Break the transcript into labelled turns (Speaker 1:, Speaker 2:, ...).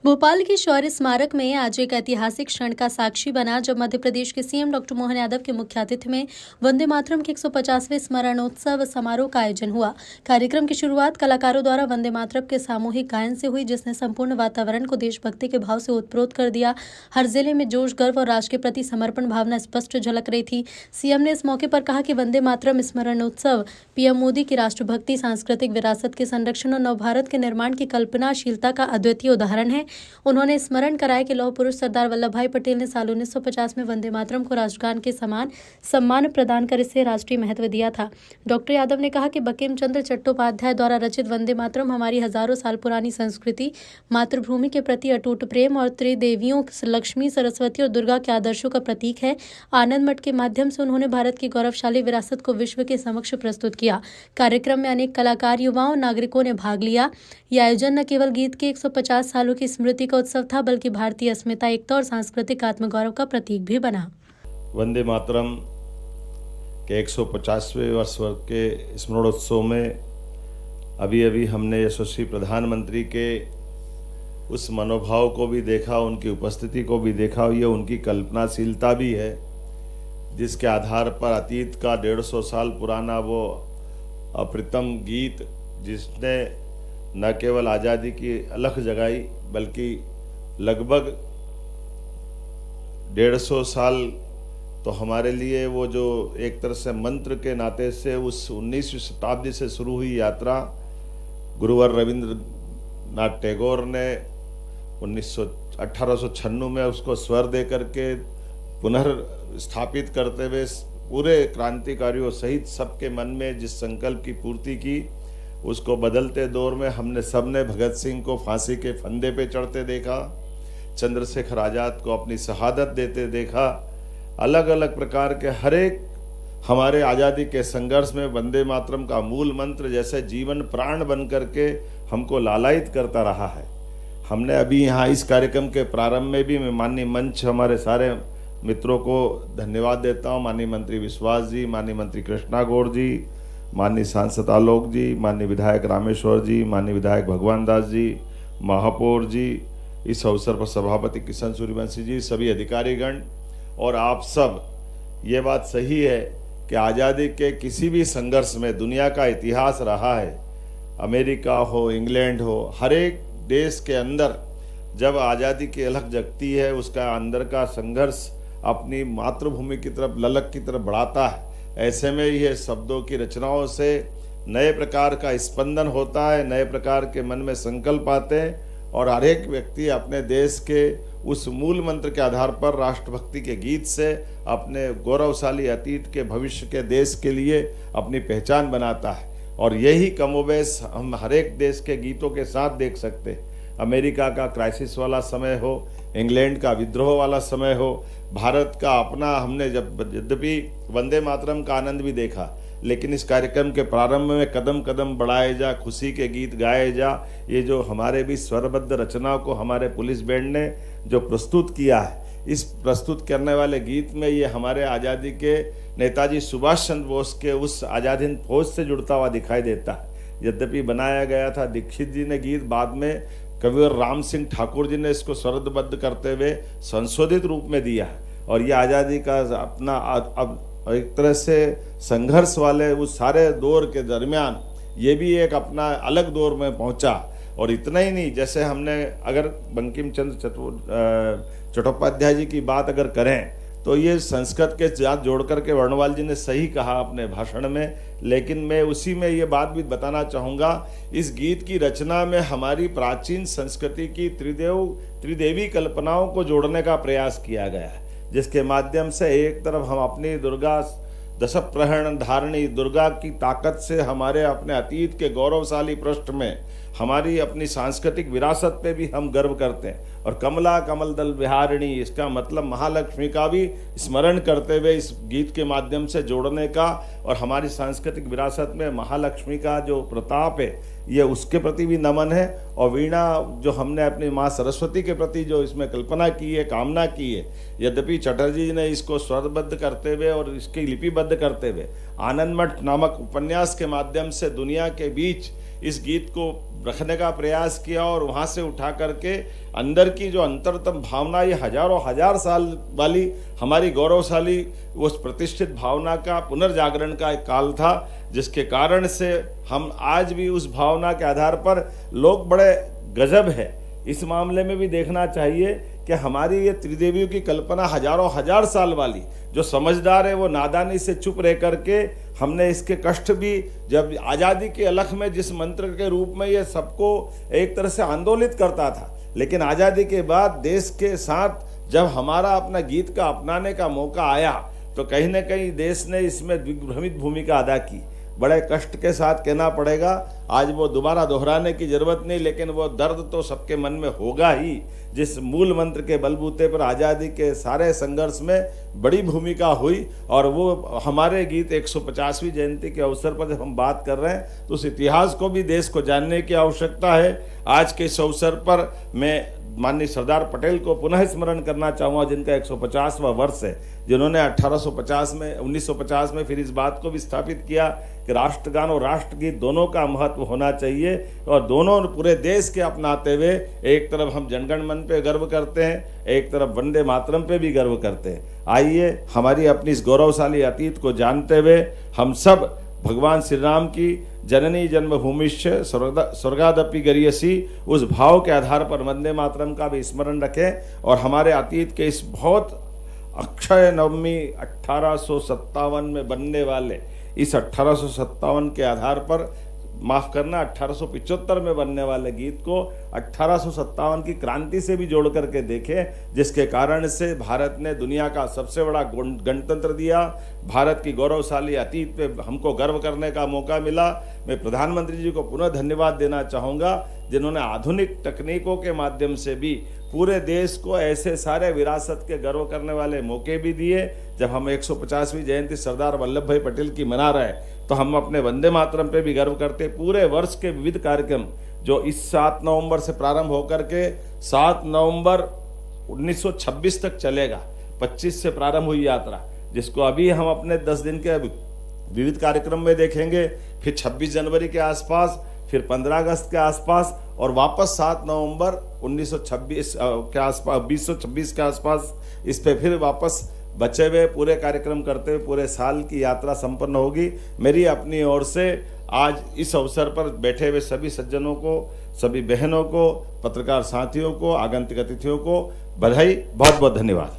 Speaker 1: भोपाल के शौर्य स्मारक में आज एक ऐतिहासिक क्षण का साक्षी बना जब मध्य प्रदेश के सीएम डॉक्टर मोहन यादव के मुख्य आतिथ्य में वंदे मातरम के 150वें स्मरणोत्सव समारोह का आयोजन हुआ। कार्यक्रम की शुरुआत कलाकारों द्वारा वंदे मातरम के सामूहिक गायन से हुई, जिसने संपूर्ण वातावरण को देशभक्ति के भाव से ओतप्रोत कर दिया। हर जिले में जोश, गर्व और राष्ट्र के प्रति समर्पण भावना स्पष्ट झलक रही थी। सीएम ने इस मौके पर कहा कि वंदे मातरम स्मरणोत्सव पीएम मोदी की राष्ट्रभक्ति, सांस्कृतिक विरासत के संरक्षण और नवभारत के निर्माण की कल्पनाशीलता का अद्वितीय उदाहरण है। उन्होंने स्मरण कराया कि लौह पुरुष सरदार वल्लभ भाई पटेल ने साल 1950 में वंदे मातरम को राष्ट्रगान के समान सम्मान प्रदान कर इसे राष्ट्रीय महत्व दिया था। डॉक्टर यादव ने कहा कि बंकिम चंद्र चट्टोपाध्याय द्वारा रचित वंदे मातरम हमारी हजारों साल पुरानी संस्कृति, मातृभूमि के प्रति अटूट प्रेम और त्रिदेवियों लक्ष्मी, सरस्वती और दुर्गा के आदर्शों का प्रतीक है। आनंद मठ के माध्यम से उन्होंने भारत की गौरवशाली विरासत को विश्व के समक्ष प्रस्तुत किया। कार्यक्रम में अनेक कलाकार, युवाओं, नागरिकों ने भाग लिया। यह आयोजन न केवल गीत के 150 सालों की स्मृति का उत्सव था, बल्कि भारतीय अस्मिता, एकता और सांस्कृतिक आत्मगौरव का प्रतीक भी बना।
Speaker 2: वंदे मातरम के 150वें वर्ष के स्मरणोत्सव में अभी हमने यशस्वी प्रधानमंत्री के उस मनोभाव को भी देखा, उनकी उपस्थिति को भी देखा। ये उनकी कल्पनाशीलता भी है, जिसके आधार पर अतीत का 150 साल पुराना वो अप्रतिम गीत, जिसने न केवल आज़ादी की अलख जगाई, बल्कि लगभग 150 साल तो हमारे लिए वो जो एक तरह से मंत्र के नाते से उस 19वीं शताब्दी से शुरू हुई यात्रा, गुरुवर रविंद्रनाथ टैगोर ने 1896 में उसको स्वर दे करके पुनर्स्थापित करते हुए पूरे क्रांतिकारियों सहित सबके मन में जिस संकल्प की पूर्ति की, उसको बदलते दौर में हमने सबने भगत सिंह को फांसी के फंदे पे चढ़ते देखा, चंद्रशेखर आज़ाद को अपनी शहादत देते देखा। अलग अलग प्रकार के हर एक हमारे आज़ादी के संघर्ष में वंदे मातरम का मूल मंत्र जैसे जीवन प्राण बन करके हमको लालायित करता रहा है। हमने अभी यहाँ इस कार्यक्रम के प्रारंभ में भी मैं माननीय मंच हमारे सारे मित्रों को धन्यवाद देता हूँ। माननीय मंत्री विश्वास जी, माननीय मंत्री कृष्णा गौड़ जी, माननीय सांसद आलोक जी, माननीय विधायक रामेश्वर जी, माननीय विधायक भगवान दास जी, महापौर जी, इस अवसर पर सभापति किशन सूर्यवंशी जी, सभी अधिकारीगण और आप सब। ये बात सही है कि आज़ादी के किसी भी संघर्ष में दुनिया का इतिहास रहा है, अमेरिका हो, इंग्लैंड हो, हर एक देश के अंदर जब आज़ादी की अलख जगती है, उसका अंदर का संघर्ष अपनी मातृभूमि की तरफ, ललक की तरफ बढ़ाता है। ऐसे में यह शब्दों की रचनाओं से नए प्रकार का स्पंदन होता है, नए प्रकार के मन में संकल्प आते हैं और हर एक व्यक्ति अपने देश के उस मूल मंत्र के आधार पर राष्ट्रभक्ति के गीत से अपने गौरवशाली अतीत के, भविष्य के देश के लिए अपनी पहचान बनाता है। और यही कमोबेश हम हर एक देश के गीतों के साथ देख सकते हैं। अमेरिका का क्राइसिस वाला समय हो, इंग्लैंड का विद्रोह वाला समय हो, भारत का अपना, हमने जब यद्यपि वंदे मातरम का आनंद भी देखा, लेकिन इस कार्यक्रम के प्रारंभ में कदम कदम बढ़ाए जा, खुशी के गीत गाए जा, ये जो हमारे भी स्वरबद्ध रचना को हमारे पुलिस बैंड ने जो प्रस्तुत किया है, इस प्रस्तुत करने वाले गीत में ये हमारे आज़ादी के नेताजी सुभाष चंद्र बोस के उस आज़ाद हिंद फौज से जुड़ता हुआ दिखाई देता है। यद्यपि बनाया गया था दीक्षित जी ने गीत, बाद में कविवर राम सिंह ठाकुर जी ने इसको स्वरबद्ध करते हुए संशोधित रूप में दिया है। और ये आज़ादी का अपना अब एक तरह से संघर्ष वाले उस सारे दौर के दरमियान ये भी एक अपना अलग दौर में पहुंचा। और इतना ही नहीं, जैसे हमने अगर बंकिम चंद्र चट्टोपाध्याय जी की बात अगर करें तो ये संस्कृत के साथ जोड़ करके वर्णवाल जी ने सही कहा अपने भाषण में, लेकिन मैं उसी में ये बात भी बताना चाहूँगा, इस गीत की रचना में हमारी प्राचीन संस्कृति की त्रिदेवी कल्पनाओं को जोड़ने का प्रयास किया गया है, जिसके माध्यम से एक तरफ हम अपनी दुर्गा दशप्रहरण धारणी दुर्गा की ताकत से हमारे अपने अतीत के गौरवशाली पृष्ठ में हमारी अपनी सांस्कृतिक विरासत पे भी हम गर्व करते हैं। और कमला कमल दल विहारिणी, इसका मतलब महालक्ष्मी का भी स्मरण करते हुए इस गीत के माध्यम से जोड़ने का, और हमारी सांस्कृतिक विरासत में महालक्ष्मी का जो प्रताप है, ये उसके प्रति भी नमन है। और वीणा जो हमने अपनी माँ सरस्वती के प्रति जो इसमें कल्पना की है, कामना की है, यद्यपि चटर्जी ने इसको स्वरबद्ध करते हुए और इसकी लिपिबद्ध करते हुए आनंद मठ नामक उपन्यास के माध्यम से दुनिया के बीच इस गीत को रखने का प्रयास किया और वहाँ से उठा करके अंदर की जो अंतरतम भावना, ये हजारों हजार साल वाली हमारी गौरवशाली उस प्रतिष्ठित भावना का पुनर्जागरण का एक काल था, जिसके कारण से हम आज भी उस भावना के आधार पर लोग बड़े गजब है। इस मामले में भी देखना चाहिए कि हमारी ये त्रिदेवियों की कल्पना हजारों हजार साल वाली, जो समझदार है वो नादानी से चुप रह करके हमने इसके कष्ट भी, जब आज़ादी के अलख में जिस मंत्र के रूप में ये सबको एक तरह से आंदोलित करता था, लेकिन आज़ादी के बाद देश के साथ जब हमारा अपना गीत का अपनाने का मौका आया तो कहीं ना कहीं देश ने इसमें दिग्भ्रमित भूमिका अदा की। बड़े कष्ट के साथ कहना पड़ेगा, आज वो दोबारा दोहराने की जरूरत नहीं, लेकिन वो दर्द तो सबके मन में होगा ही, जिस मूल मंत्र के बलबूते पर आज़ादी के सारे संघर्ष में बड़ी भूमिका हुई। और वो हमारे गीत 150वीं जयंती के अवसर पर जब हम बात कर रहे हैं तो उस इतिहास को भी देश को जानने की आवश्यकता है। आज के इस अवसर पर मैं माननीय सरदार पटेल को पुनः स्मरण करना चाहूँगा, जिनका 150वां वर्ष है, जिन्होंने 1950 में फिर इस बात को भी स्थापित किया कि राष्ट्रगान और राष्ट्रगीत दोनों का महत्व होना चाहिए, और दोनों पूरे देश के अपनाते हुए एक तरफ हम जनगण मन पे गर्व करते हैं, एक तरफ वंदे मातरम पे भी गर्व करते हैं। आइए हमारी अपनी इस गौरवशाली अतीत को जानते हुए हम सब भगवान श्री राम की जननी जन्मभूमिश्च स्वर्गादपि गरीयसी उस भाव के आधार पर वंदे मातरम का भी स्मरण रखें, और हमारे अतीत के इस बहुत अक्षय नवमी 1857 में बनने वाले इस 1857 के आधार पर, माफ करना 1875 में बनने वाले गीत को 1857 की क्रांति से भी जोड़ करके देखें, जिसके कारण से भारत ने दुनिया का सबसे बड़ा गणतंत्र दिया, भारत की गौरवशाली अतीत पे हमको गर्व करने का मौका मिला। मैं प्रधानमंत्री जी को पुनः धन्यवाद देना चाहूँगा, जिन्होंने आधुनिक तकनीकों के माध्यम से भी पूरे देश को ऐसे सारे विरासत के गर्व करने वाले मौके भी दिए। जब हम 150वीं जयंती सरदार वल्लभ भाई पटेल की मना रहे हैं तो हम अपने वंदे मातरम पे भी गर्व करते। पूरे वर्ष के विविध कार्यक्रम जो इस 7 नवंबर से प्रारंभ होकर के 7 नवंबर 1926 तक चलेगा, 25 से प्रारंभ हुई यात्रा, जिसको अभी हम अपने 10 दिन के विविध कार्यक्रम में देखेंगे, फिर 26 जनवरी के आसपास, फिर 15 अगस्त के आसपास, और वापस 7 नवंबर 1926 के आसपास 2026 के आसपास इस पे फिर वापस बचे हुए पूरे कार्यक्रम करते हुए पूरे साल की यात्रा संपन्न होगी। मेरी अपनी ओर से आज इस अवसर पर बैठे हुए सभी सज्जनों को, सभी बहनों को, पत्रकार साथियों को, आगंतुक अतिथियों को बधाई, बहुत बहुत धन्यवाद।